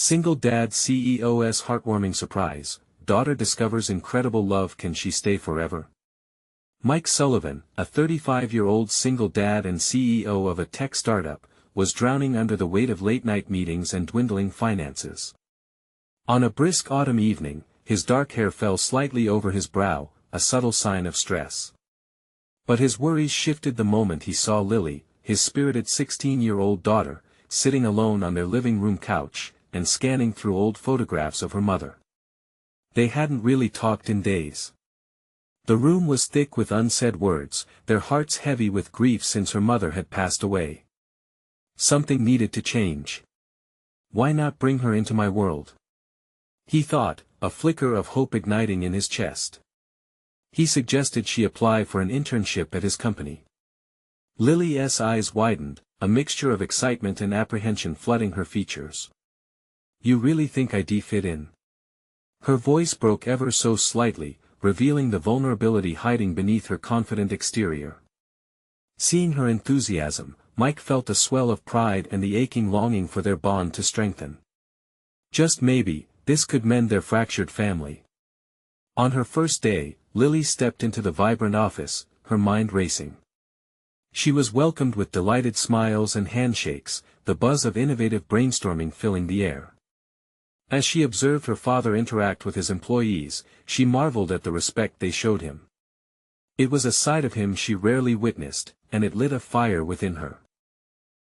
Single dad CEO's heartwarming surprise, daughter discovers incredible love. Can she stay forever? Mike Sullivan, a 35-year-old single dad and CEO of a tech startup, was drowning under the weight of late-night meetings and dwindling finances. On a brisk autumn evening, his dark hair fell slightly over his brow, a subtle sign of stress. But his worries shifted the moment he saw Lily, his spirited 16-year-old daughter, sitting alone on their living room couch, and scanning through old photographs of her mother. They hadn't really talked in days. The room was thick with unsaid words, their hearts heavy with grief since her mother had passed away. Something needed to change. Why not bring her into my world? He thought, a flicker of hope igniting in his chest. He suggested she apply for an internship at his company. Lily's eyes widened, a mixture of excitement and apprehension flooding her features. You really think I'd fit in? Her voice broke ever so slightly, revealing the vulnerability hiding beneath her confident exterior. Seeing her enthusiasm, Mike felt a swell of pride and the aching longing for their bond to strengthen. Just maybe, this could mend their fractured family. On her first day, Lily stepped into the vibrant office, her mind racing. She was welcomed with delighted smiles and handshakes, the buzz of innovative brainstorming filling the air. As she observed her father interact with his employees, she marveled at the respect they showed him. It was a side of him she rarely witnessed, and it lit a fire within her.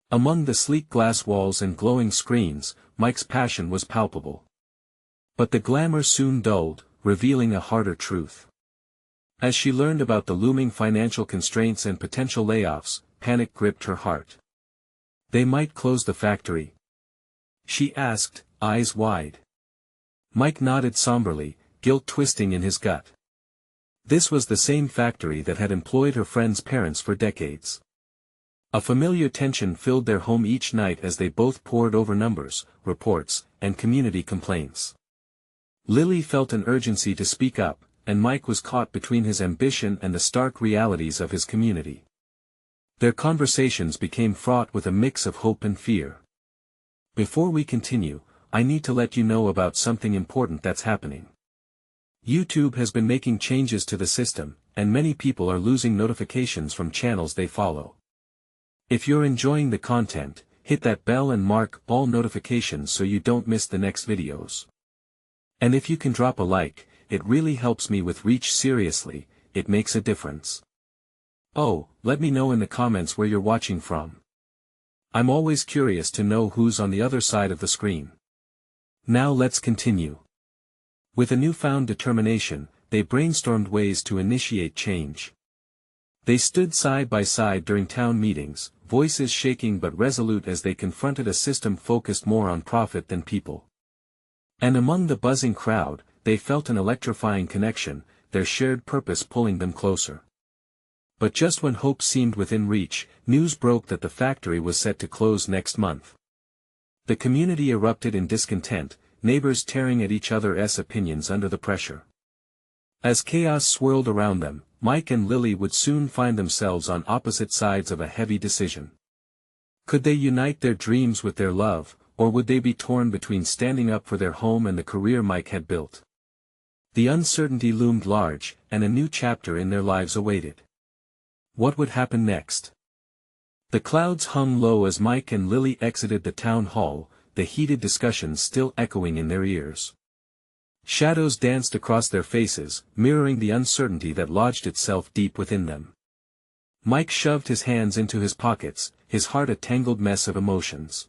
Among the sleek glass walls and glowing screens, Mike's passion was palpable. But the glamour soon dulled, revealing a harder truth. As she learned about the looming financial constraints and potential layoffs, panic gripped her heart. They might close the factory. She asked, eyes wide. Mike nodded somberly, guilt twisting in his gut. This was the same factory that had employed her friend's parents for decades. A familiar tension filled their home each night as they both pored over numbers, reports, and community complaints. Lily felt an urgency to speak up, and Mike was caught between his ambition and the stark realities of his community. Their conversations became fraught with a mix of hope and fear. Before we continue, I need to let you know about something important that's happening. YouTube has been making changes to the system, and many people are losing notifications from channels they follow. If you're enjoying the content, hit that bell and mark all notifications so you don't miss the next videos. And if you can drop a like, it really helps me with reach. Seriously, it makes a difference. Oh, let me know in the comments where you're watching from. I'm always curious to know who's on the other side of the screen. Now let's continue. With a newfound determination, they brainstormed ways to initiate change. They stood side by side during town meetings, voices shaking but resolute as they confronted a system focused more on profit than people. And among the buzzing crowd, they felt an electrifying connection, their shared purpose pulling them closer. But just when hope seemed within reach, news broke that the factory was set to close next month. The community erupted in discontent, neighbors tearing at each other's opinions under the pressure. As chaos swirled around them, Mike and Lily would soon find themselves on opposite sides of a heavy decision. Could they unite their dreams with their love, or would they be torn between standing up for their home and the career Mike had built? The uncertainty loomed large, and a new chapter in their lives awaited. What would happen next? The clouds hung low as Mike and Lily exited the town hall, the heated discussions still echoing in their ears. Shadows danced across their faces, mirroring the uncertainty that lodged itself deep within them. Mike shoved his hands into his pockets, his heart a tangled mess of emotions.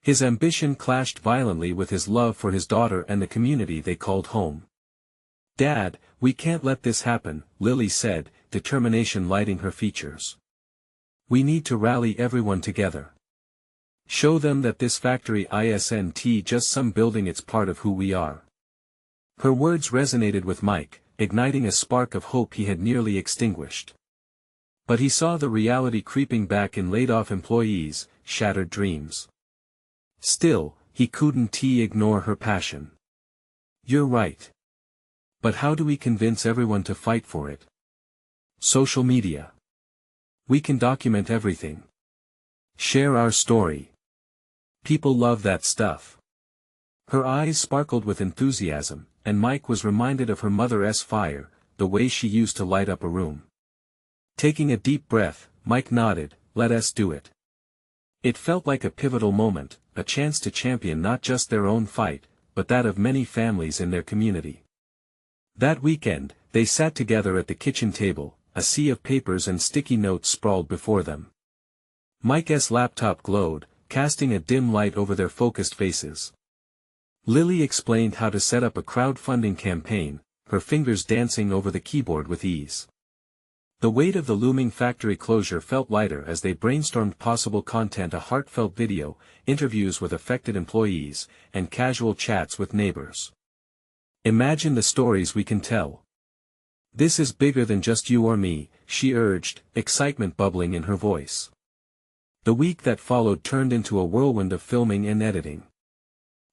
His ambition clashed violently with his love for his daughter and the community they called home. "Dad, we can't let this happen," Lily said, determination lighting her features. "We need to rally everyone together. Show them that this factory isn't just some building, it's part of who we are." Her words resonated with Mike, igniting a spark of hope he had nearly extinguished. But he saw the reality creeping back in laid-off employees, shattered dreams. Still, he couldn't ignore her passion. "You're right. But how do we convince everyone to fight for it?" "Social media. We can document everything. Share our story. People love that stuff." Her eyes sparkled with enthusiasm, and Mike was reminded of her mother's fire, the way she used to light up a room. Taking a deep breath, Mike nodded, "Let us do it." It felt like a pivotal moment, a chance to champion not just their own fight, but that of many families in their community. That weekend, they sat together at the kitchen table, a sea of papers and sticky notes sprawled before them. Mike's laptop glowed, casting a dim light over their focused faces. Lily explained how to set up a crowdfunding campaign, her fingers dancing over the keyboard with ease. The weight of the looming factory closure felt lighter as they brainstormed possible content: a heartfelt video, interviews with affected employees, and casual chats with neighbors. "Imagine the stories we can tell. This is bigger than just you or me," she urged, excitement bubbling in her voice. The week that followed turned into a whirlwind of filming and editing.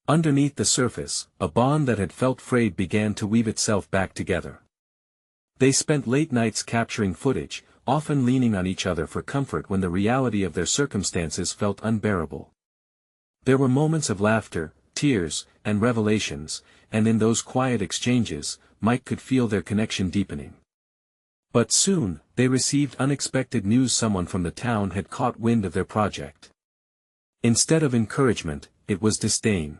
Underneath the surface, a bond that had felt frayed began to weave itself back together. They spent late nights capturing footage, often leaning on each other for comfort when the reality of their circumstances felt unbearable. There were moments of laughter, tears, and revelations, and in those quiet exchanges, Mike could feel their connection deepening. But soon, they received unexpected news: someone from the town had caught wind of their project. Instead of encouragement, it was disdain.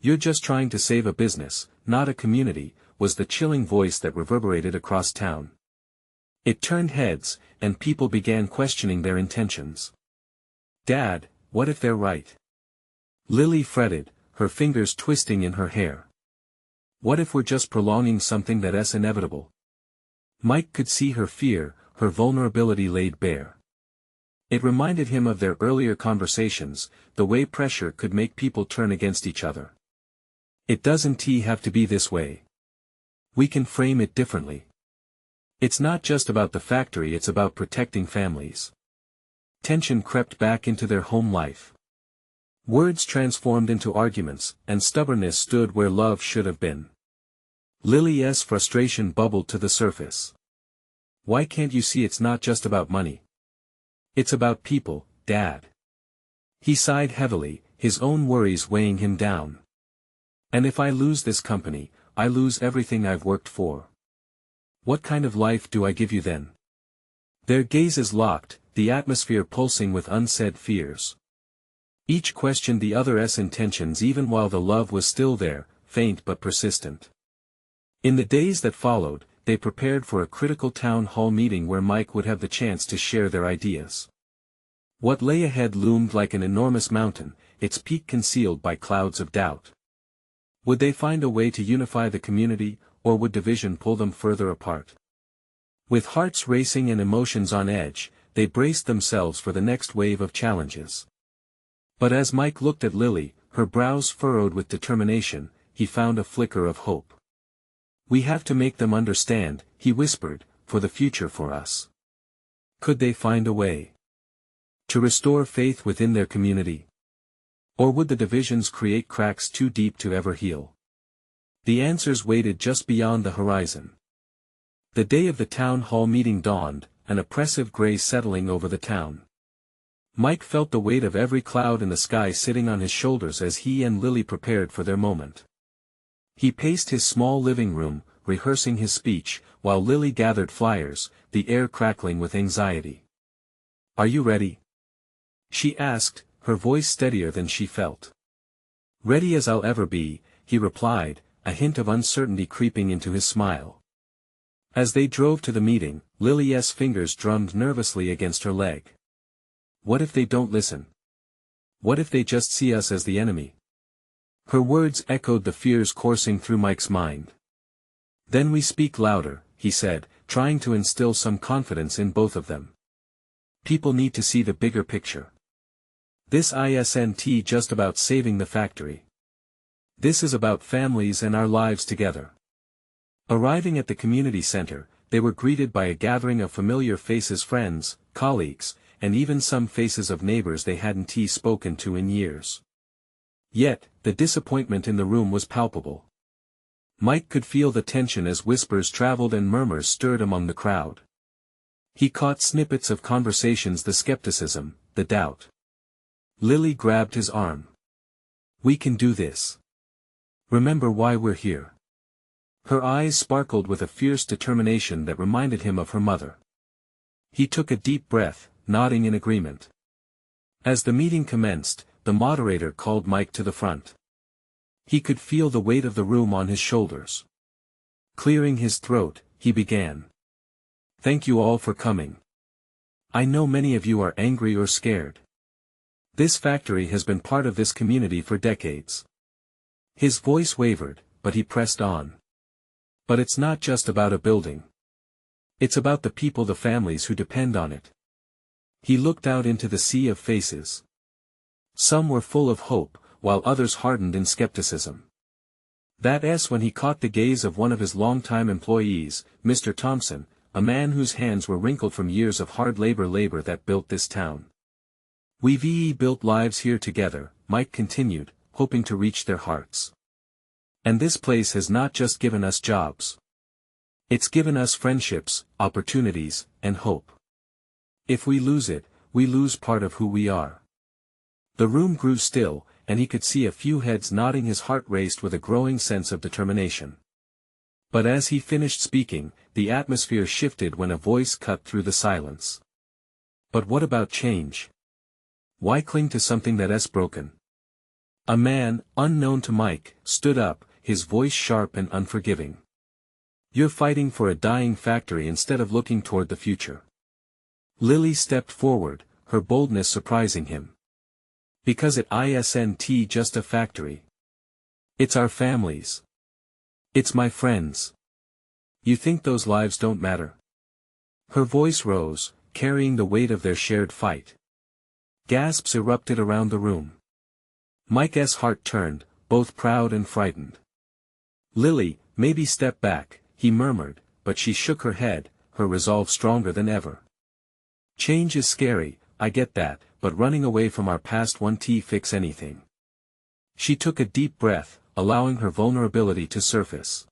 "You're just trying to save a business, not a community," was the chilling voice that reverberated across town. It turned heads, and people began questioning their intentions. "Dad, what if they're right?" Lily fretted, her fingers twisting in her hair. "What if we're just prolonging something that's inevitable?" Mike could see her fear, her vulnerability laid bare. It reminded him of their earlier conversations, the way pressure could make people turn against each other. "It doesn't have to be this way. We can frame it differently. It's not just about the factory, it's about protecting families." Tension crept back into their home life. Words transformed into arguments, and stubbornness stood where love should have been. Lily's frustration bubbled to the surface. "Why can't you see it's not just about money? It's about people, Dad." He sighed heavily, his own worries weighing him down. "And if I lose this company, I lose everything I've worked for. What kind of life do I give you then?" Their gazes locked, the atmosphere pulsing with unsaid fears. Each questioned the other's intentions even while the love was still there, faint but persistent. In the days that followed, they prepared for a critical town hall meeting where Mike would have the chance to share their ideas. What lay ahead loomed like an enormous mountain, its peak concealed by clouds of doubt. Would they find a way to unify the community, or would division pull them further apart? With hearts racing and emotions on edge, they braced themselves for the next wave of challenges. But as Mike looked at Lily, her brows furrowed with determination, he found a flicker of hope. "We have to make them understand," he whispered, "for the future for us." Could they find a way to restore faith within their community? Or would the divisions create cracks too deep to ever heal? The answers waited just beyond the horizon. The day of the town hall meeting dawned, an oppressive gray settling over the town. Mike felt the weight of every cloud in the sky sitting on his shoulders as he and Lily prepared for their moment. He paced his small living room, rehearsing his speech, while Lily gathered flyers, the air crackling with anxiety. "Are you ready?" she asked, her voice steadier than she felt. "Ready as I'll ever be," he replied, a hint of uncertainty creeping into his smile. As they drove to the meeting, Lily's fingers drummed nervously against her leg. "What if they don't listen? What if they just see us as the enemy?" Her words echoed the fears coursing through Mike's mind. "Then we speak louder," he said, trying to instill some confidence in both of them. "People need to see the bigger picture. This isn't just about saving the factory. This is about families and our lives together." Arriving at the community center, they were greeted by a gathering of familiar faces: friends, colleagues, and even some faces of neighbors they hadn't spoken to in years. Yet, the disappointment in the room was palpable. Mike could feel the tension as whispers traveled and murmurs stirred among the crowd. He caught snippets of conversations: the skepticism, the doubt. Lily grabbed his arm. "We can do this. Remember why we're here. Her eyes sparkled with a fierce determination that reminded him of her mother. He took a deep breath, nodding in agreement. As the meeting commenced, the moderator called Mike to the front. He could feel the weight of the room on his shoulders. Clearing his throat, he began. Thank you all for coming. I know many of you are angry or scared. This factory has been part of this community for decades. His voice wavered, but he pressed on. But it's not just about a building. It's about the people, the families who depend on it. He looked out into the sea of faces. Some were full of hope, while others hardened in skepticism. That's when he caught the gaze of one of his longtime employees, Mr. Thompson, a man whose hands were wrinkled from years of hard labor that built this town. We've built lives here together, Mike continued, hoping to reach their hearts. And this place has not just given us jobs. It's given us friendships, opportunities, and hope. If we lose it, we lose part of who we are. The room grew still, and he could see a few heads nodding. His heart raced with a growing sense of determination. But as he finished speaking, the atmosphere shifted when a voice cut through the silence. But what about change? Why cling to something that's broken? A man, unknown to Mike, stood up, his voice sharp and unforgiving. You're fighting for a dying factory instead of looking toward the future. Lily stepped forward, her boldness surprising him. Because it isn't just a factory. It's our families. It's my friends. You think those lives don't matter? Her voice rose, carrying the weight of their shared fight. Gasps erupted around the room. Mike's heart turned, both proud and frightened. Lily, maybe step back, he murmured, but she shook her head, her resolve stronger than ever. Change is scary, I get that, but running away from our past won't fix anything. She took a deep breath, allowing her vulnerability to surface.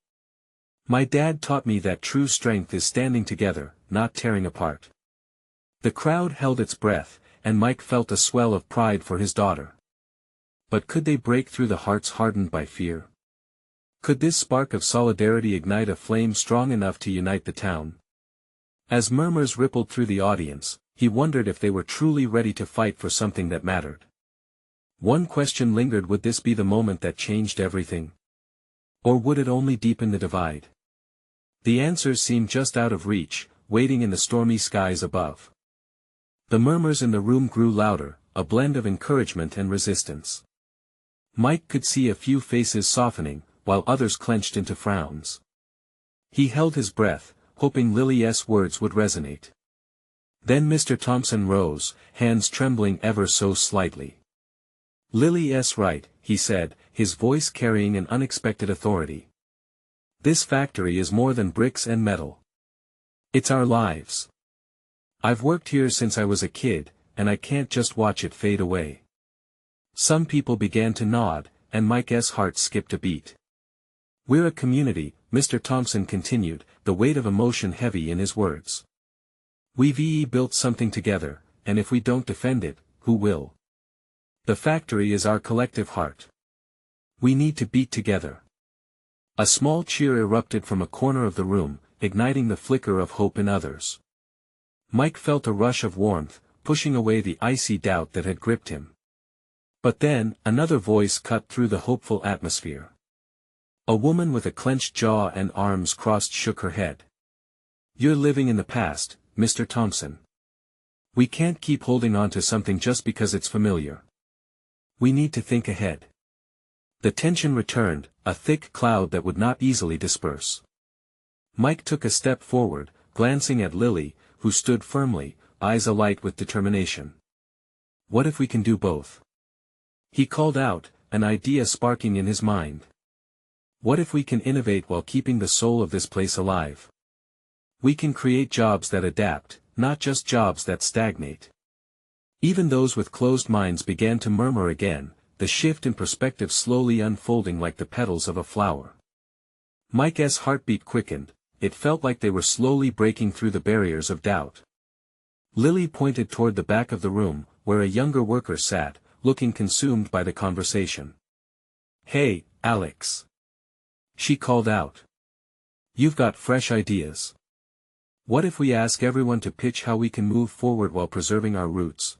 My dad taught me that true strength is standing together, not tearing apart. The crowd held its breath, and Mike felt a swell of pride for his daughter. But could they break through the hearts hardened by fear? Could this spark of solidarity ignite a flame strong enough to unite the town? As murmurs rippled through the audience, he wondered if they were truly ready to fight for something that mattered. One question lingered: would this be the moment that changed everything? Or would it only deepen the divide? The answers seemed just out of reach, waiting in the stormy skies above. The murmurs in the room grew louder, a blend of encouragement and resistance. Mike could see a few faces softening, while others clenched into frowns. He held his breath, hoping Lily's words would resonate. Then Mr. Thompson rose, hands trembling ever so slightly. Lily's right, he said, his voice carrying an unexpected authority. This factory is more than bricks and metal. It's our lives. I've worked here since I was a kid, and I can't just watch it fade away. Some people began to nod, and Mike's heart skipped a beat. We're a community, Mr. Thompson continued, the weight of emotion heavy in his words. We've built something together, and if we don't defend it, who will? The factory is our collective heart. We need to beat together. A small cheer erupted from a corner of the room, igniting the flicker of hope in others. Mike felt a rush of warmth, pushing away the icy doubt that had gripped him. But then, another voice cut through the hopeful atmosphere. A woman with a clenched jaw and arms crossed shook her head. You're living in the past, Mr. Thompson. We can't keep holding on to something just because it's familiar. We need to think ahead. The tension returned, a thick cloud that would not easily disperse. Mike took a step forward, glancing at Lily, who stood firmly, eyes alight with determination. What if we can do both? He called out, an idea sparking in his mind. What if we can innovate while keeping the soul of this place alive? We can create jobs that adapt, not just jobs that stagnate. Even those with closed minds began to murmur again, the shift in perspective slowly unfolding like the petals of a flower. Mike's heartbeat quickened, it felt like they were slowly breaking through the barriers of doubt. Lily pointed toward the back of the room, where a younger worker sat, looking consumed by the conversation. Hey, Alex. She called out. You've got fresh ideas. What if we ask everyone to pitch how we can move forward while preserving our roots?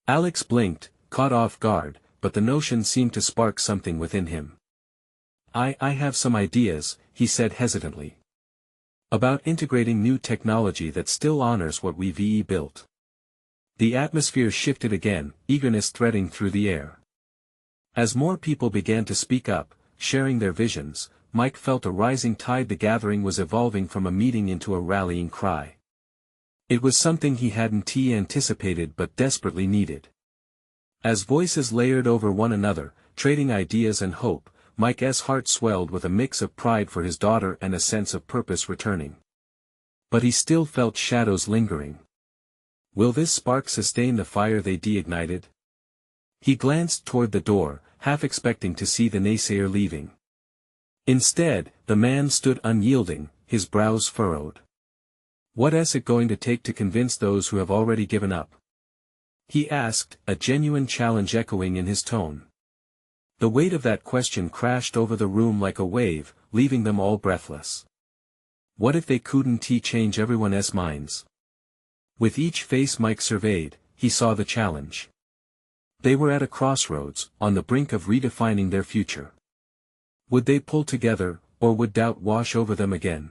Alex blinked, caught off guard, but the notion seemed to spark something within him. I have some ideas, he said hesitantly. About integrating new technology that still honors what we've built. The atmosphere shifted again, eagerness threading through the air. As more people began to speak up, sharing their visions, Mike felt a rising tide. The gathering was evolving from a meeting into a rallying cry. It was something he hadn't anticipated but desperately needed. As voices layered over one another, trading ideas and hope, Mike's heart swelled with a mix of pride for his daughter and a sense of purpose returning. But he still felt shadows lingering. Will this spark sustain the fire they ignited? He glanced toward the door, half expecting to see the naysayer leaving. Instead, the man stood unyielding, his brows furrowed. What's it going to take to convince those who have already given up? He asked, a genuine challenge echoing in his tone. The weight of that question crashed over the room like a wave, leaving them all breathless. What if they couldn't change everyone's minds? With each face Mike surveyed, he saw the challenge. They were at a crossroads, on the brink of redefining their future. Would they pull together, or would doubt wash over them again?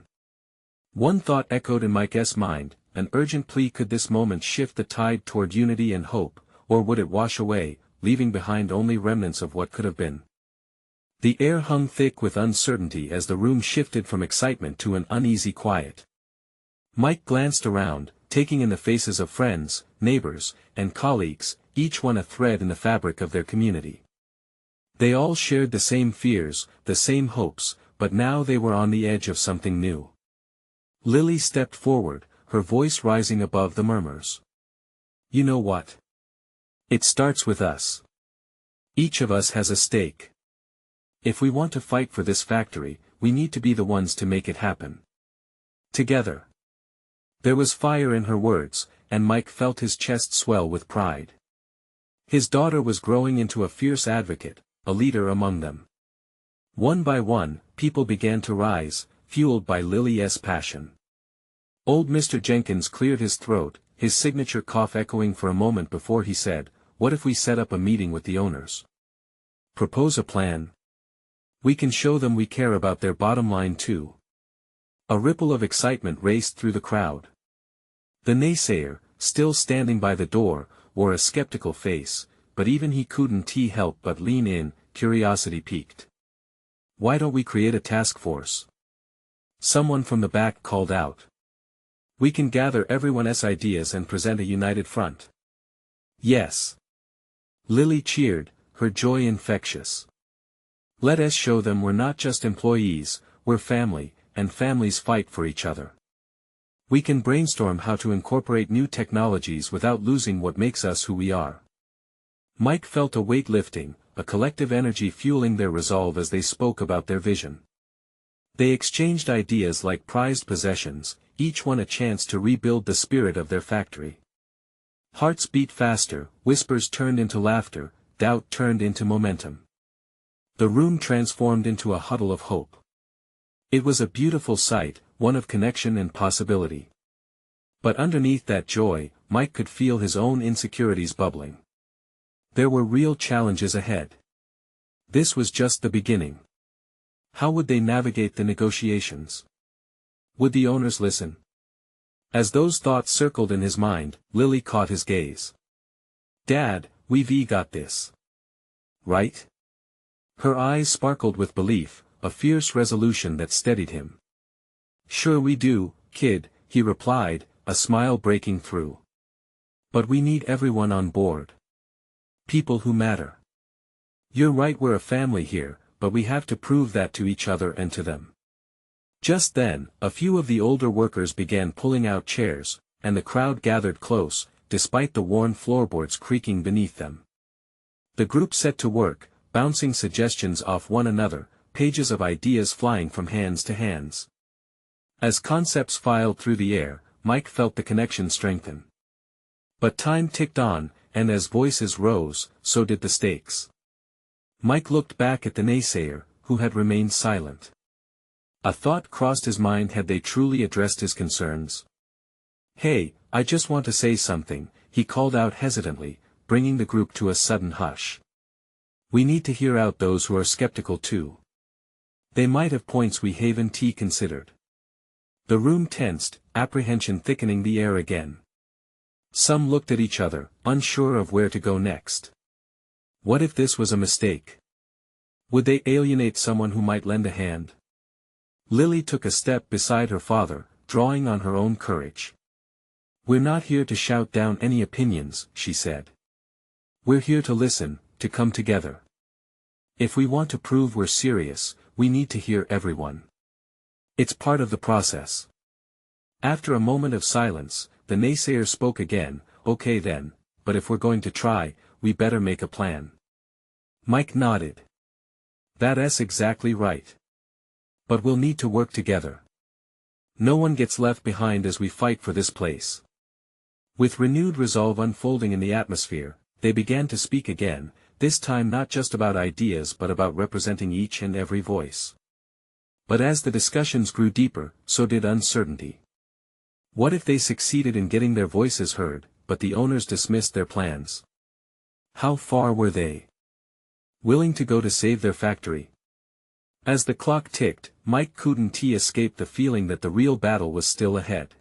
One thought echoed in Mike's mind, an urgent plea: could this moment shift the tide toward unity and hope, or would it wash away, leaving behind only remnants of what could have been? The air hung thick with uncertainty as the room shifted from excitement to an uneasy quiet. Mike glanced around, taking in the faces of friends, neighbors, and colleagues, each one a thread in the fabric of their community. They all shared the same fears, the same hopes, but now they were on the edge of something new. Lily stepped forward, her voice rising above the murmurs. You know what? It starts with us. Each of us has a stake. If we want to fight for this factory, we need to be the ones to make it happen. Together. There was fire in her words, and Mike felt his chest swell with pride. His daughter was growing into a fierce advocate, a leader among them. One by one, people began to rise, fueled by Lily's passion. Old Mr. Jenkins cleared his throat, his signature cough echoing for a moment before he said, what if we set up a meeting with the owners? Propose a plan. We can show them we care about their bottom line too. A ripple of excitement raced through the crowd. The naysayer, still standing by the door, wore a skeptical face, but even he couldn't help but lean in, curiosity piqued. Why don't we create a task force? Someone from the back called out. We can gather everyone's ideas and present a united front. Yes. Lily cheered, her joy infectious. Let us show them we're not just employees, we're family, and families fight for each other. We can brainstorm how to incorporate new technologies without losing what makes us who we are. Mike felt a weight lifting, a collective energy fueling their resolve as they spoke about their vision. They exchanged ideas like prized possessions, each one a chance to rebuild the spirit of their factory. Hearts beat faster, whispers turned into laughter, doubt turned into momentum. The room transformed into a huddle of hope. It was a beautiful sight, one of connection and possibility. But underneath that joy, Mike could feel his own insecurities bubbling. There were real challenges ahead. This was just the beginning. How would they navigate the negotiations? Would the owners listen? As those thoughts circled in his mind, Lily caught his gaze. Dad, we've got this. Right? Her eyes sparkled with belief, a fierce resolution that steadied him. Sure we do, kid, he replied, a smile breaking through. But we need everyone on board. People who matter. You're right, we're a family here, but we have to prove that to each other and to them. Just then, a few of the older workers began pulling out chairs, and the crowd gathered close, despite the worn floorboards creaking beneath them. The group set to work, bouncing suggestions off one another, pages of ideas flying from hands to hands. As concepts filed through the air, Mike felt the connection strengthen. But time ticked on, and as voices rose, so did the stakes. Mike looked back at the naysayer, who had remained silent. A thought crossed his mind: had they truly addressed his concerns? "Hey, I just want to say something," he called out hesitantly, bringing the group to a sudden hush. "We need to hear out those who are skeptical too. They might have points we haven't considered." The room tensed, apprehension thickening the air again. Some looked at each other, unsure of where to go next. What if this was a mistake? Would they alienate someone who might lend a hand? Lily took a step beside her father, drawing on her own courage. "We're not here to shout down any opinions," she said. "We're here to listen, to come together. If we want to prove we're serious, we need to hear everyone. It's part of the process." After a moment of silence, the naysayer spoke again. "Okay then, but if we're going to try, we better make a plan." Mike nodded. "That's exactly right. But we'll need to work together. No one gets left behind as we fight for this place." With renewed resolve unfolding in the atmosphere, they began to speak again, this time not just about ideas but about representing each and every voice. But as the discussions grew deeper, so did uncertainty. What if they succeeded in getting their voices heard, but the owners dismissed their plans? How far were they willing to go to save their factory? As the clock ticked, Mike couldn't escape the feeling that the real battle was still ahead.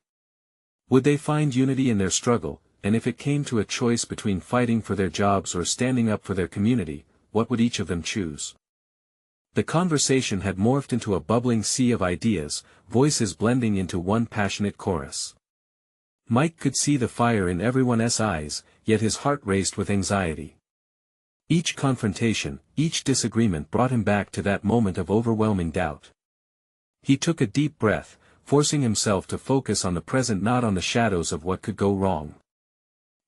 Would they find unity in their struggle, and if it came to a choice between fighting for their jobs or standing up for their community, what would each of them choose? The conversation had morphed into a bubbling sea of ideas, voices blending into one passionate chorus. Mike could see the fire in everyone's eyes, yet his heart raced with anxiety. Each confrontation, each disagreement brought him back to that moment of overwhelming doubt. He took a deep breath, forcing himself to focus on the present, not on the shadows of what could go wrong.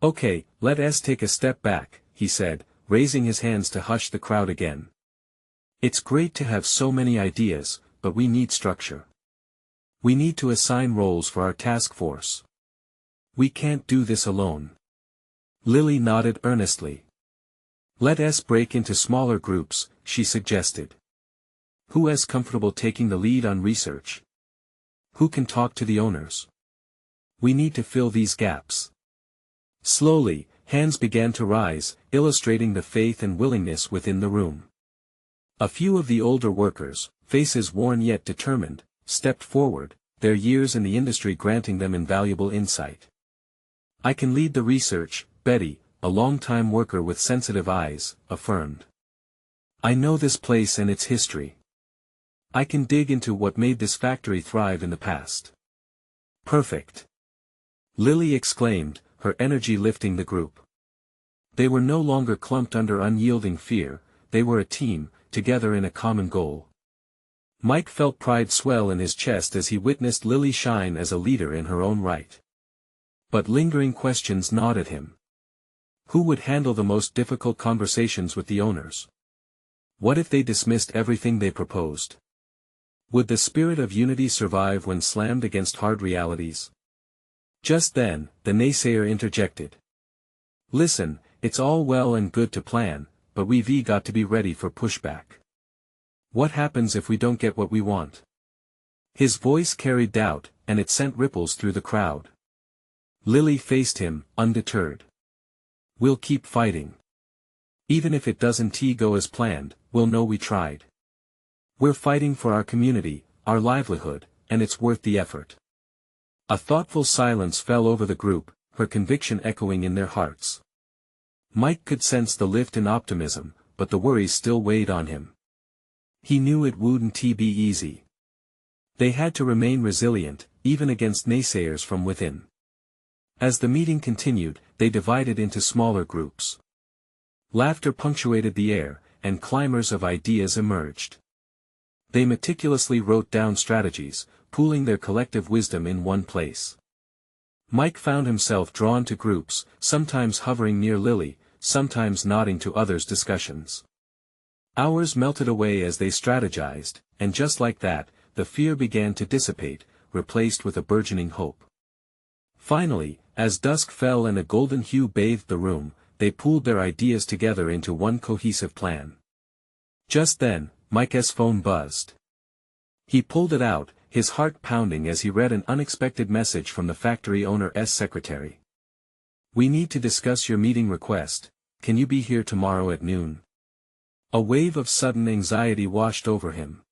"Okay, let's take a step back," he said, raising his hands to hush the crowd again. "It's great to have so many ideas, but we need structure. We need to assign roles for our task force. We can't do this alone." Lily nodded earnestly. "Let's break into smaller groups," she suggested. "Who is comfortable taking the lead on research? Who can talk to the owners? We need to fill these gaps." Slowly, hands began to rise, illustrating the faith and willingness within the room. A few of the older workers, faces worn yet determined, stepped forward, their years in the industry granting them invaluable insight. "I can lead the research," Betty, a long-time worker with sensitive eyes, affirmed. "I know this place and its history. I can dig into what made this factory thrive in the past." "Perfect!" Lily exclaimed, her energy lifting the group. They were no longer clumped under unyielding fear, they were a team, together in a common goal. Mike felt pride swell in his chest as he witnessed Lily shine as a leader in her own right. But lingering questions gnawed at him. Who would handle the most difficult conversations with the owners? What if they dismissed everything they proposed? Would the spirit of unity survive when slammed against hard realities? Just then, the naysayer interjected. "Listen, it's all well and good to plan, but we've got to be ready for pushback. What happens if we don't get what we want?" His voice carried doubt, and it sent ripples through the crowd. Lily faced him, undeterred. "We'll keep fighting. Even if it doesn't go as planned, we'll know we tried. We're fighting for our community, our livelihood, and it's worth the effort." A thoughtful silence fell over the group, her conviction echoing in their hearts. Mike could sense the lift in optimism, but the worries still weighed on him. He knew it wouldn't be easy. They had to remain resilient, even against naysayers from within. As the meeting continued, they divided into smaller groups. Laughter punctuated the air, and climbers of ideas emerged. They meticulously wrote down strategies, pooling their collective wisdom in one place. Mike found himself drawn to groups, sometimes hovering near Lily, sometimes nodding to others' discussions. Hours melted away as they strategized, and just like that, the fear began to dissipate, replaced with a burgeoning hope. Finally, as dusk fell and a golden hue bathed the room, they pooled their ideas together into one cohesive plan. Just then, Mike's phone buzzed. He pulled it out, his heart pounding as he read an unexpected message from the factory owner's secretary. "We need to discuss your meeting request. Can you be here tomorrow at noon?" A wave of sudden anxiety washed over him.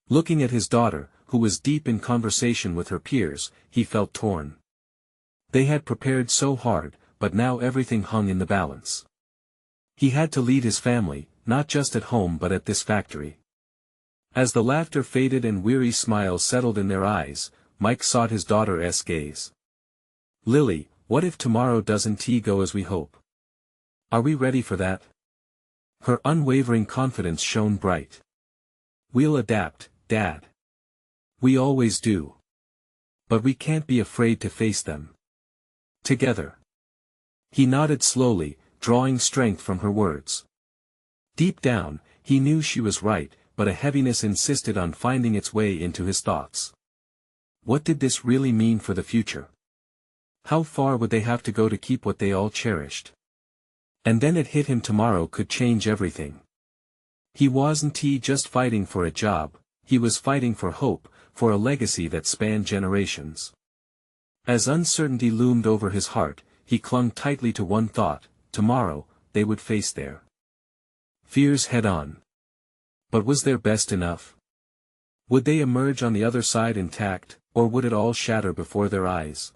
Looking at his daughter, who was deep in conversation with her peers, he felt torn. They had prepared so hard, but now everything hung in the balance. He had to lead his family, not just at home but at this factory. As the laughter faded and weary smiles settled in their eyes, Mike sought his daughter's gaze. "Lily, what if tomorrow doesn't go as we hope? Are we ready for that?" Her unwavering confidence shone bright. "We'll adapt, Dad. We always do. But we can't be afraid to face them. Together." He nodded slowly, drawing strength from her words. Deep down, he knew she was right, but a heaviness insisted on finding its way into his thoughts. What did this really mean for the future? How far would they have to go to keep what they all cherished? And then it hit him: tomorrow could change everything. He wasn't just fighting for a job, he was fighting for hope, for a legacy that spanned generations. As uncertainty loomed over his heart, he clung tightly to one thought: tomorrow, they would face their fears head-on. But was their best enough? Would they emerge on the other side intact, or would it all shatter before their eyes?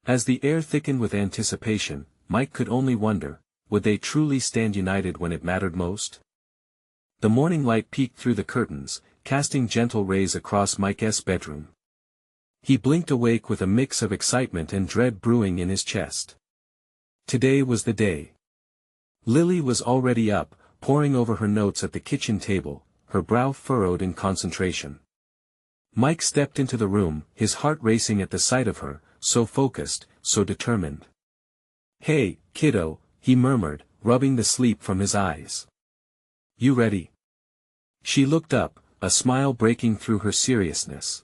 As the air thickened with anticipation, Mike could only wonder, would they truly stand united when it mattered most? The morning light peeked through the curtains, casting gentle rays across Mike's bedroom. He blinked awake with a mix of excitement and dread brewing in his chest. Today was the day. Lily was already up, poring over her notes at the kitchen table, her brow furrowed in concentration. Mike stepped into the room, his heart racing at the sight of her, so focused, so determined. "Hey, kiddo," he murmured, rubbing the sleep from his eyes. "You ready?" She looked up, a smile breaking through her seriousness.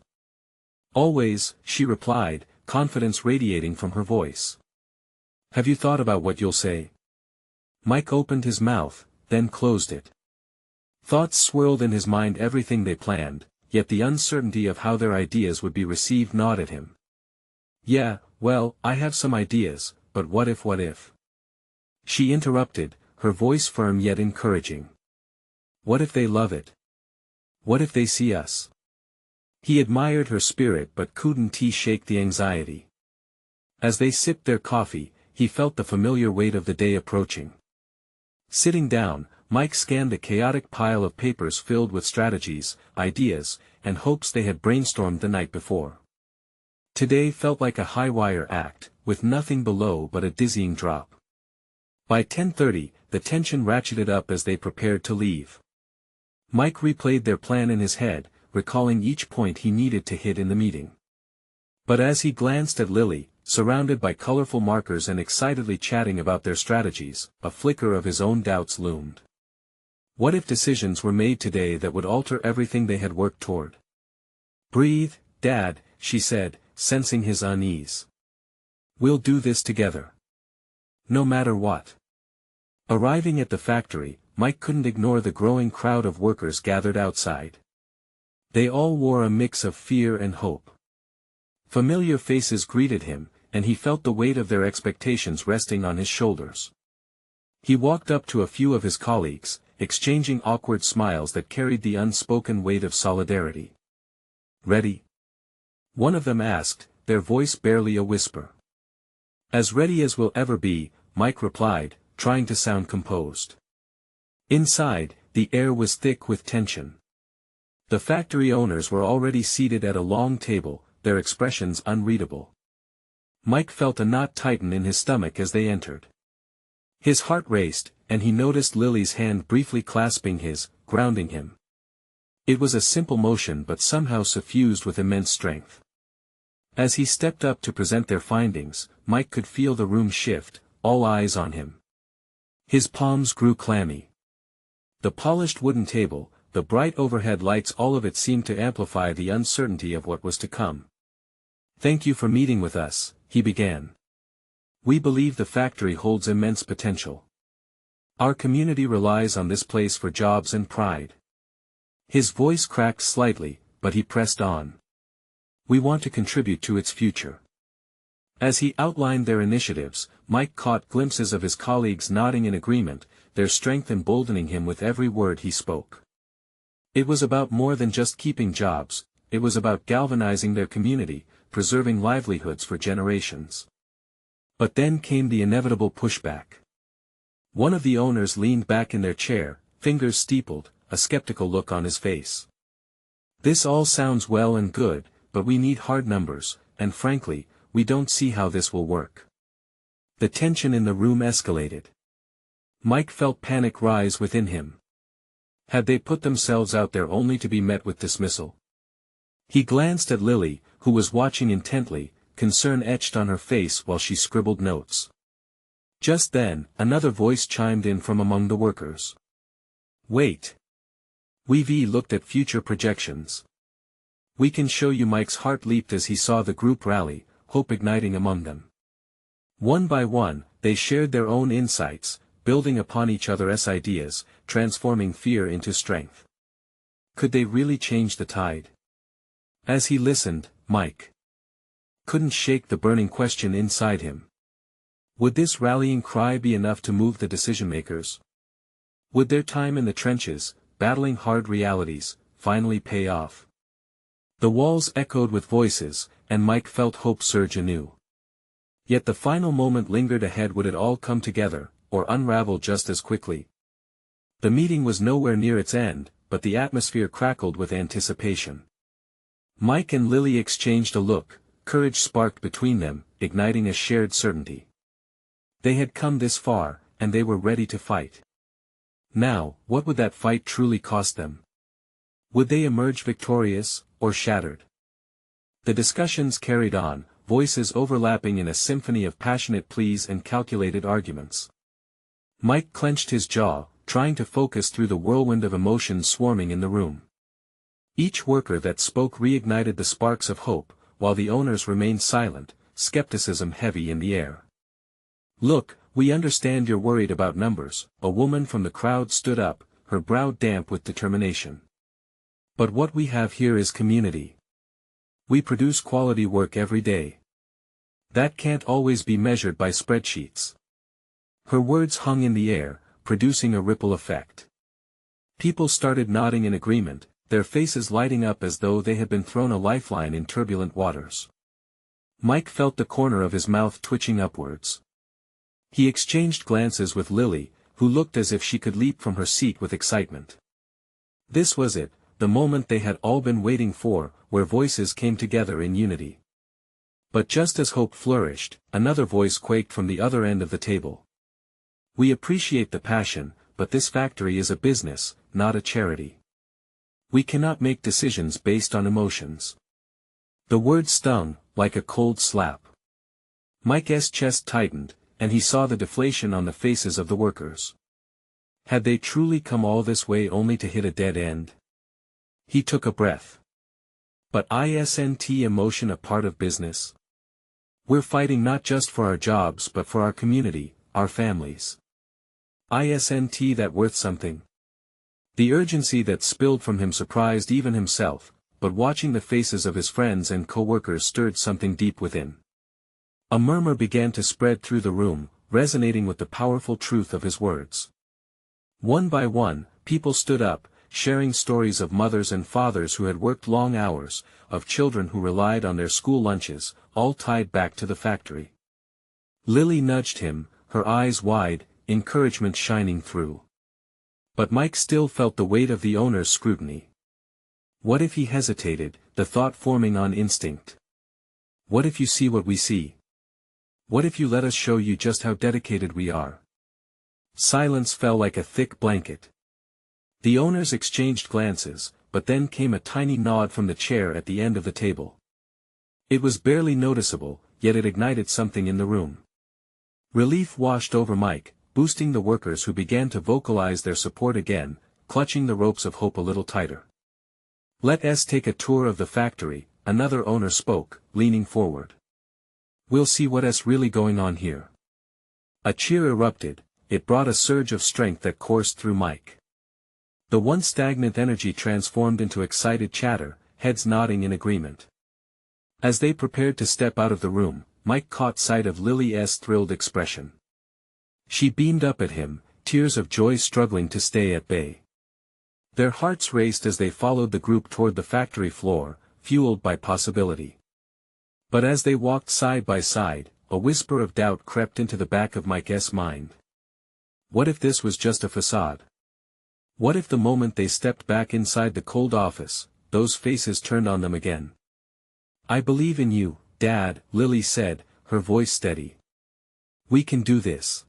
"Always," she replied, confidence radiating from her voice. "Have you thought about what you'll say?" Mike opened his mouth, then closed it. Thoughts swirled in his mind, everything they planned, yet the uncertainty of how their ideas would be received gnawed at him. "Yeah, well, I have some ideas, but what if? She interrupted, her voice firm yet encouraging. "What if they love it? What if they see us?" He admired her spirit but couldn't shake the anxiety. As they sipped their coffee, he felt the familiar weight of the day approaching. Sitting down, Mike scanned the chaotic pile of papers filled with strategies, ideas, and hopes they had brainstormed the night before. Today felt like a high-wire act, with nothing below but a dizzying drop. By 10:30, the tension ratcheted up as they prepared to leave. Mike replayed their plan in his head, recalling each point he needed to hit in the meeting. But as he glanced at Lily, surrounded by colorful markers and excitedly chatting about their strategies, a flicker of his own doubts loomed. What if decisions were made today that would alter everything they had worked toward? "Breathe, Dad," she said, sensing his unease. "We'll do this together. No matter what." Arriving at the factory, Mike couldn't ignore the growing crowd of workers gathered outside. They all wore a mix of fear and hope. Familiar faces greeted him, and he felt the weight of their expectations resting on his shoulders. He walked up to a few of his colleagues, exchanging awkward smiles that carried the unspoken weight of solidarity. "Ready?" one of them asked, their voice barely a whisper. "As ready as we'll ever be," Mike replied, trying to sound composed. Inside, the air was thick with tension. The factory owners were already seated at a long table, their expressions unreadable. Mike felt a knot tighten in his stomach as they entered. His heart raced, and he noticed Lily's hand briefly clasping his, grounding him. It was a simple motion but somehow suffused with immense strength. As he stepped up to present their findings, Mike could feel the room shift, all eyes on him. His palms grew clammy. The polished wooden table, the bright overhead lights, all of it seemed to amplify the uncertainty of what was to come. "Thank you for meeting with us," he began. "We believe the factory holds immense potential. Our community relies on this place for jobs and pride." His voice cracked slightly, but he pressed on. We want to contribute to its future. As he outlined their initiatives, Mike caught glimpses of his colleagues nodding in agreement, their strength emboldening him with every word he spoke. It was about more than just keeping jobs, it was about galvanizing their community, preserving livelihoods for generations. But then came the inevitable pushback. One of the owners leaned back in their chair, fingers steepled, a skeptical look on his face. This all sounds well and good, but we need hard numbers, and frankly, we don't see how this will work. The tension in the room escalated. Mike felt panic rise within him. Had they put themselves out there only to be met with dismissal? He glanced at Lily, who was watching intently, concern etched on her face while she scribbled notes. Just then, another voice chimed in from among the workers. Wait. We've looked at future projections. We can show you. Mike's heart leaped as he saw the group rally, hope igniting among them. One by one, they shared their own insights, building upon each other's ideas, transforming fear into strength. Could they really change the tide? As he listened, Mike couldn't shake the burning question inside him. Would this rallying cry be enough to move the decision-makers? Would their time in the trenches, battling hard realities, finally pay off? The walls echoed with voices, and Mike felt hope surge anew. Yet the final moment lingered ahead. Would it all come together, or unravel just as quickly? The meeting was nowhere near its end, but the atmosphere crackled with anticipation. Mike and Lily exchanged a look, courage sparked between them, igniting a shared certainty. They had come this far, and they were ready to fight. Now, what would that fight truly cost them? Would they emerge victorious, or shattered? The discussions carried on, voices overlapping in a symphony of passionate pleas and calculated arguments. Mike clenched his jaw, trying to focus through the whirlwind of emotions swarming in the room. Each worker that spoke reignited the sparks of hope, while the owners remained silent, skepticism heavy in the air. Look, we understand you're worried about numbers, a woman from the crowd stood up, her brow damp with determination. But what we have here is community. We produce quality work every day. That can't always be measured by spreadsheets. Her words hung in the air, producing a ripple effect. People started nodding in agreement, their faces lighting up as though they had been thrown a lifeline in turbulent waters. Mike felt the corner of his mouth twitching upwards. He exchanged glances with Lily, who looked as if she could leap from her seat with excitement. This was it, the moment they had all been waiting for, where voices came together in unity. But just as hope flourished, another voice quaked from the other end of the table. We appreciate the passion, but this factory is a business, not a charity. We cannot make decisions based on emotions. The word stung, like a cold slap. Mike's chest tightened, and he saw the deflation on the faces of the workers. Had they truly come all this way only to hit a dead end? He took a breath. But isn't emotion a part of business? We're fighting not just for our jobs but for our community, our families. Isn't that worth something? The urgency that spilled from him surprised even himself, but watching the faces of his friends and co-workers stirred something deep within. A murmur began to spread through the room, resonating with the powerful truth of his words. One by one, people stood up, sharing stories of mothers and fathers who had worked long hours, of children who relied on their school lunches, all tied back to the factory. Lily nudged him, her eyes wide, encouragement shining through. But Mike still felt the weight of the owner's scrutiny. What if he hesitated, the thought forming on instinct? What if you see what we see? What if you let us show you just how dedicated we are? Silence fell like a thick blanket. The owners exchanged glances, but then came a tiny nod from the chair at the end of the table. It was barely noticeable, yet it ignited something in the room. Relief washed over Mike, boosting the workers who began to vocalize their support again, clutching the ropes of hope a little tighter. Let's take a tour of the factory, another owner spoke, leaning forward. We'll see what's really going on here. A cheer erupted, it brought a surge of strength that coursed through Mike. The once stagnant energy transformed into excited chatter, heads nodding in agreement. As they prepared to step out of the room, Mike caught sight of Lily's thrilled expression. She beamed up at him, tears of joy struggling to stay at bay. Their hearts raced as they followed the group toward the factory floor, fueled by possibility. But as they walked side by side, a whisper of doubt crept into the back of Mike's mind. What if this was just a facade? What if the moment they stepped back inside the cold office, those faces turned on them again? "I believe in you, Dad," Lily said, her voice steady. "We can do this."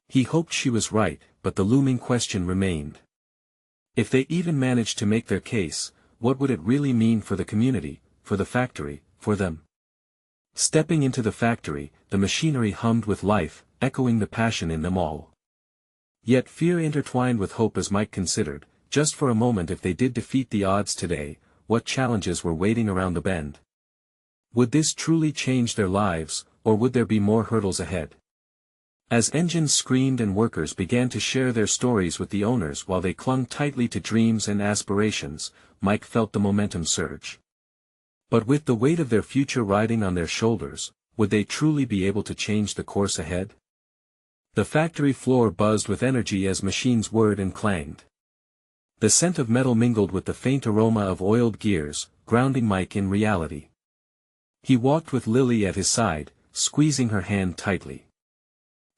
He hoped she was right, but the looming question remained. If they even managed to make their case, what would it really mean for the community, for the factory, for them? Stepping into the factory, the machinery hummed with life, echoing the passion in them all. Yet fear intertwined with hope as Mike considered, just for a moment, if they did defeat the odds today, what challenges were waiting around the bend? Would this truly change their lives, or would there be more hurdles ahead? As engines screamed and workers began to share their stories with the owners while they clung tightly to dreams and aspirations, Mike felt the momentum surge. But with the weight of their future riding on their shoulders, would they truly be able to change the course ahead? The factory floor buzzed with energy as machines whirred and clanged. The scent of metal mingled with the faint aroma of oiled gears, grounding Mike in reality. He walked with Lily at his side, squeezing her hand tightly.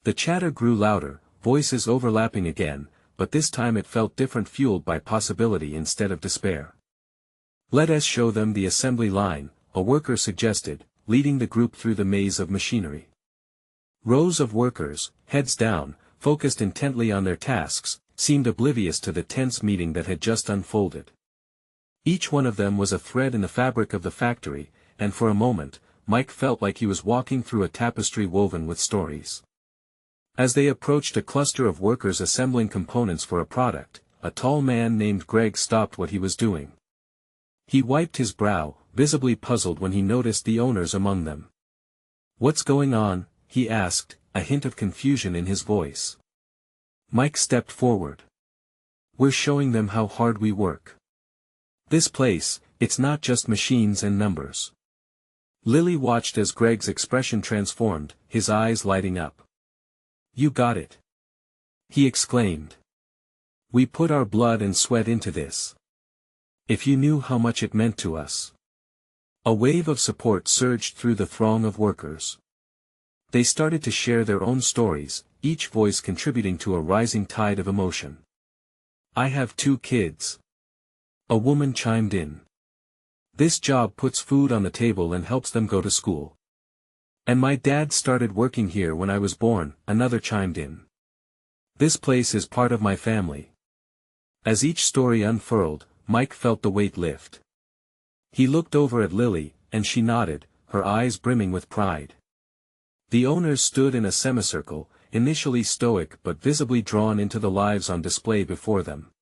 The chatter grew louder, voices overlapping again, but this time it felt different, fueled by possibility instead of despair. "Let us show them the assembly line," a worker suggested, leading the group through the maze of machinery. Rows of workers, heads down, focused intently on their tasks, seemed oblivious to the tense meeting that had just unfolded. Each one of them was a thread in the fabric of the factory, and for a moment, Mike felt like he was walking through a tapestry woven with stories. As they approached a cluster of workers assembling components for a product, a tall man named Greg stopped what he was doing. He wiped his brow, visibly puzzled when he noticed the owners among them. "What's going on?" he asked, a hint of confusion in his voice. Mike stepped forward. "We're showing them how hard we work. This place, it's not just machines and numbers." Lily watched as Greg's expression transformed, his eyes lighting up. "You got it," he exclaimed. "We put our blood and sweat into this. If you knew how much it meant to us." A wave of support surged through the throng of workers. They started to share their own stories, each voice contributing to a rising tide of emotion. "I have 2 kids. A woman chimed in. "This job puts food on the table and helps them go to school. And my dad started working here when I was born," another chimed in. "This place is part of my family." As each story unfurled, Mike felt the weight lift. He looked over at Lily, and she nodded, her eyes brimming with pride. The owners stood in a semicircle, initially stoic but visibly drawn into the lives on display before them.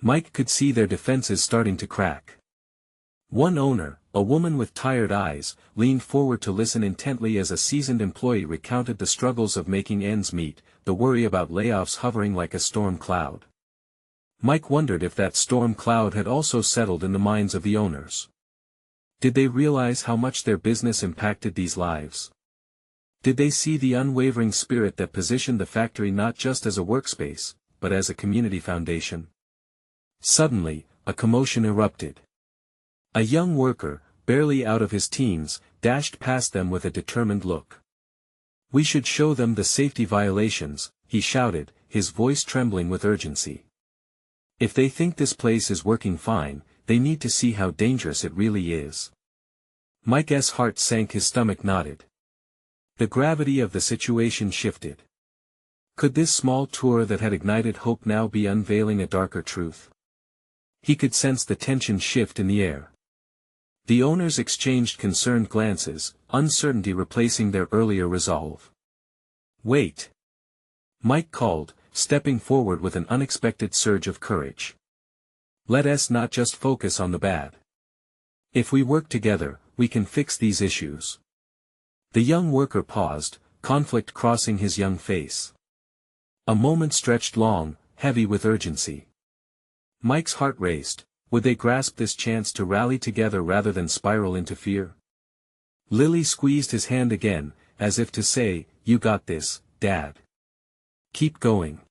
Mike could see their defenses starting to crack. One owner, a woman with tired eyes, leaned forward to listen intently as a seasoned employee recounted the struggles of making ends meet, the worry about layoffs hovering like a storm cloud. Mike wondered if that storm cloud had also settled in the minds of the owners. Did they realize how much their business impacted these lives? Did they see the unwavering spirit that positioned the factory not just as a workspace, but as a community foundation? Suddenly, a commotion erupted. A young worker, barely out of his teens, dashed past them with a determined look. "We should show them the safety violations," he shouted, his voice trembling with urgency. "If they think this place is working fine, they need to see how dangerous it really is." Mike's heart sank, his stomach knotted. The gravity of the situation shifted. Could this small tour that had ignited hope now be unveiling a darker truth? He could sense the tension shift in the air. The owners exchanged concerned glances, uncertainty replacing their earlier resolve. "Wait!" Mike called, stepping forward with an unexpected surge of courage. "Let us not just focus on the bad. If we work together, we can fix these issues." The young worker paused, conflict crossing his young face. A moment stretched long, heavy with urgency. Mike's heart raced. Would they grasp this chance to rally together rather than spiral into fear? Lily squeezed his hand again, as if to say, "You got this, Dad. Keep going."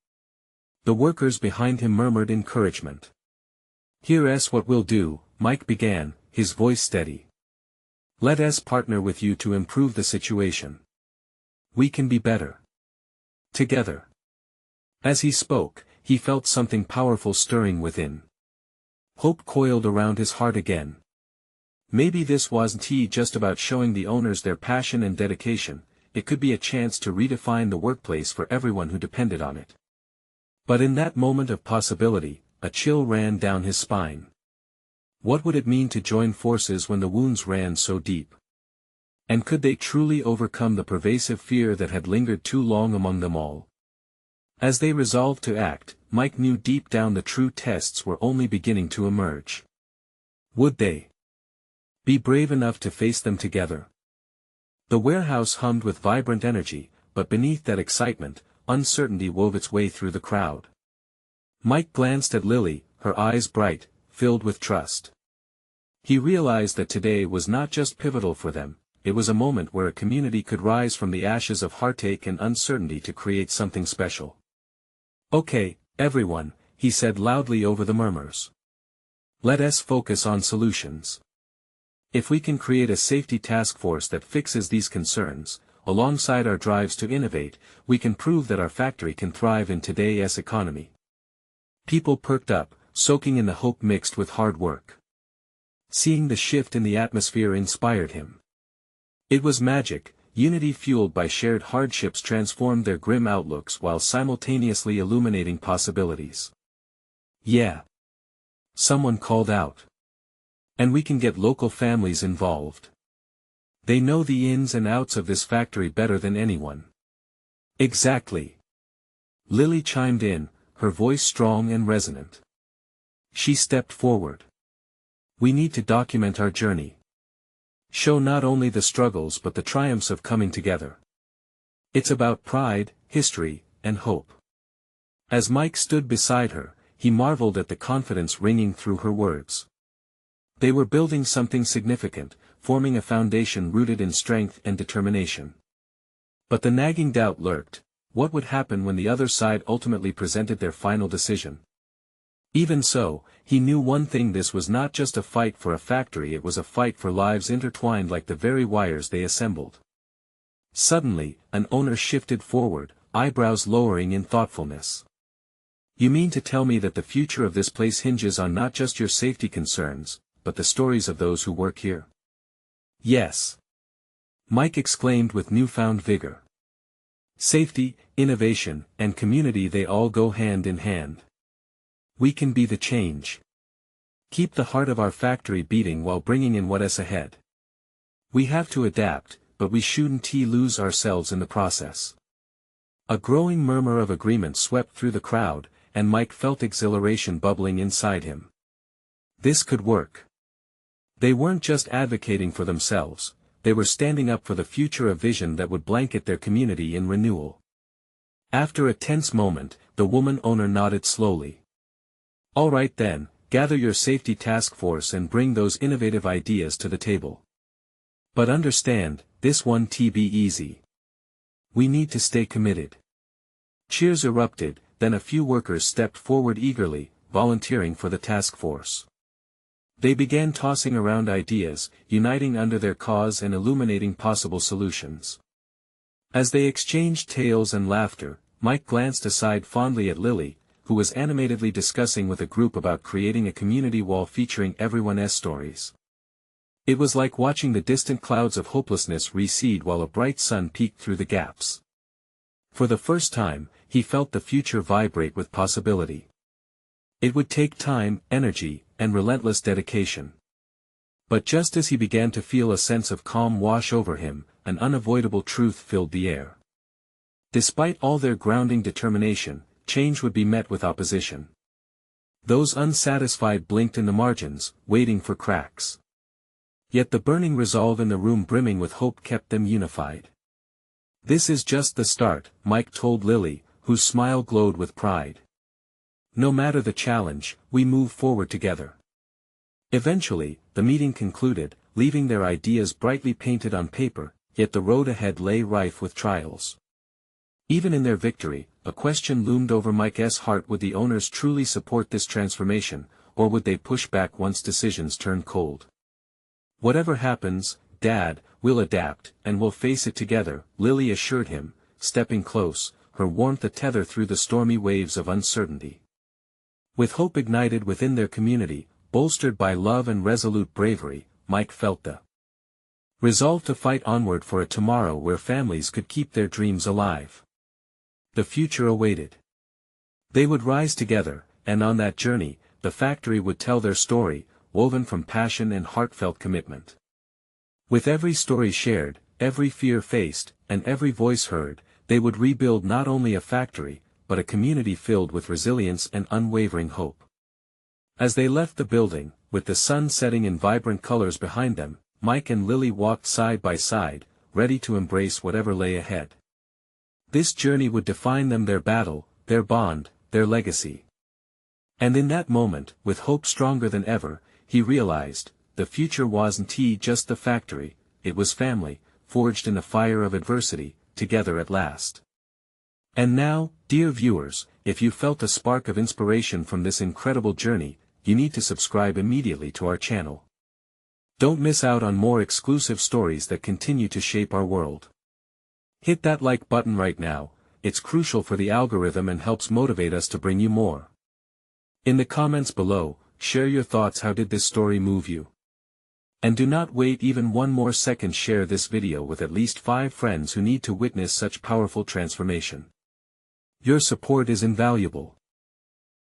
The workers behind him murmured encouragement. "Here's what we'll do," Mike began, his voice steady. "Let us partner with you to improve the situation. We can be better together." As he spoke, he felt something powerful stirring within. Hope coiled around his heart again. Maybe this wasn't just about showing the owners their passion and dedication, it could be a chance to redefine the workplace for everyone who depended on it. But in that moment of possibility, a chill ran down his spine. What would it mean to join forces when the wounds ran so deep? And could they truly overcome the pervasive fear that had lingered too long among them all? As they resolved to act, Mike knew deep down the true tests were only beginning to emerge. Would they be brave enough to face them together? The warehouse hummed with vibrant energy, but beneath that excitement, uncertainty wove its way through the crowd. Mike glanced at Lily, her eyes bright, filled with trust. He realized that today was not just pivotal for them, it was a moment where a community could rise from the ashes of heartache and uncertainty to create something special. "Okay, everyone," he said loudly over the murmurs. "Let us focus on solutions. If we can create a safety task force that fixes these concerns, alongside our drives to innovate, we can prove that our factory can thrive in today's economy." People perked up, soaking in the hope mixed with hard work. Seeing the shift in the atmosphere inspired him. It was magic. Unity fueled by shared hardships transformed their grim outlooks while simultaneously illuminating possibilities. "Yeah," someone called out. "And we can get local families involved. They know the ins and outs of this factory better than anyone." "Exactly." Lily chimed in, her voice strong and resonant. She stepped forward. "We need to document our journey. Show not only the struggles but the triumphs of coming together. It's about pride, history, and hope." As Mike stood beside her, he marveled at the confidence ringing through her words. They were building something significant, forming a foundation rooted in strength and determination. But the nagging doubt lurked: what would happen when the other side ultimately presented their final decision? Even so, he knew one thing: this was not just a fight for a factory, it was a fight for lives intertwined like the very wires they assembled. Suddenly, an owner shifted forward, eyebrows lowering in thoughtfulness. "You mean to tell me that the future of this place hinges on not just your safety concerns, but the stories of those who work here?" "Yes," Mike exclaimed with newfound vigor. "Safety, innovation, and community, they all go hand in hand. We can be the change. Keep the heart of our factory beating while bringing in what's ahead. We have to adapt, but we shouldn't lose ourselves in the process." A growing murmur of agreement swept through the crowd, and Mike felt exhilaration bubbling inside him. This could work. They weren't just advocating for themselves, they were standing up for the future, a vision that would blanket their community in renewal. After a tense moment, the woman owner nodded slowly. "All right then, gather your safety task force and bring those innovative ideas to the table. But understand, this won't be easy. We need to stay committed." Cheers erupted, then a few workers stepped forward eagerly, volunteering for the task force. They began tossing around ideas, uniting under their cause and illuminating possible solutions. As they exchanged tales and laughter, Mike glanced aside fondly at Lily, who was animatedly discussing with a group about creating a community wall featuring everyone's stories. It was like watching the distant clouds of hopelessness recede while a bright sun peeked through the gaps. For the first time, he felt the future vibrate with possibility. It would take time, energy, and relentless dedication. But just as he began to feel a sense of calm wash over him, an unavoidable truth filled the air. Despite all their grounding determination, change would be met with opposition. Those unsatisfied blinked in the margins, waiting for cracks. Yet the burning resolve in the room brimming with hope kept them unified. "This is just the start," Mike told Lily, whose smile glowed with pride. "No matter the challenge, we move forward together. Eventually, the meeting concluded, leaving their ideas brightly painted on paper, yet the road ahead lay rife with trials. Even in their victory, a question loomed over Mike's heart: would the owners truly support this transformation, or would they push back once decisions turned cold? Whatever happens, Dad, we'll adapt, and we'll face it together, Lily assured him, stepping close, her warmth a tether through the stormy waves of uncertainty. With hope ignited within their community, bolstered by love and resolute bravery, Mike felt the resolve to fight onward for a tomorrow where families could keep their dreams alive. The future awaited. They would rise together, and on that journey, the factory would tell their story, woven from passion and heartfelt commitment. With every story shared, every fear faced, and every voice heard, they would rebuild not only a factory, but a community filled with resilience and unwavering hope. As they left the building, with the sun setting in vibrant colors behind them, Mike and Lily walked side by side, ready to embrace whatever lay ahead. This journey would define them, their battle, their bond, their legacy. And in that moment, with hope stronger than ever, he realized, the future wasn't just the factory, it was family, forged in the fire of adversity, together at last. And now, dear viewers, if you felt a spark of inspiration from this incredible journey, you need to subscribe immediately to our channel. Don't miss out on more exclusive stories that continue to shape our world. Hit that like button right now, it's crucial for the algorithm and helps motivate us to bring you more. In the comments below, share your thoughts. How did this story move you? And do not wait even one more second. Share this video with at least 5 friends who need to witness such powerful transformation. Your support is invaluable.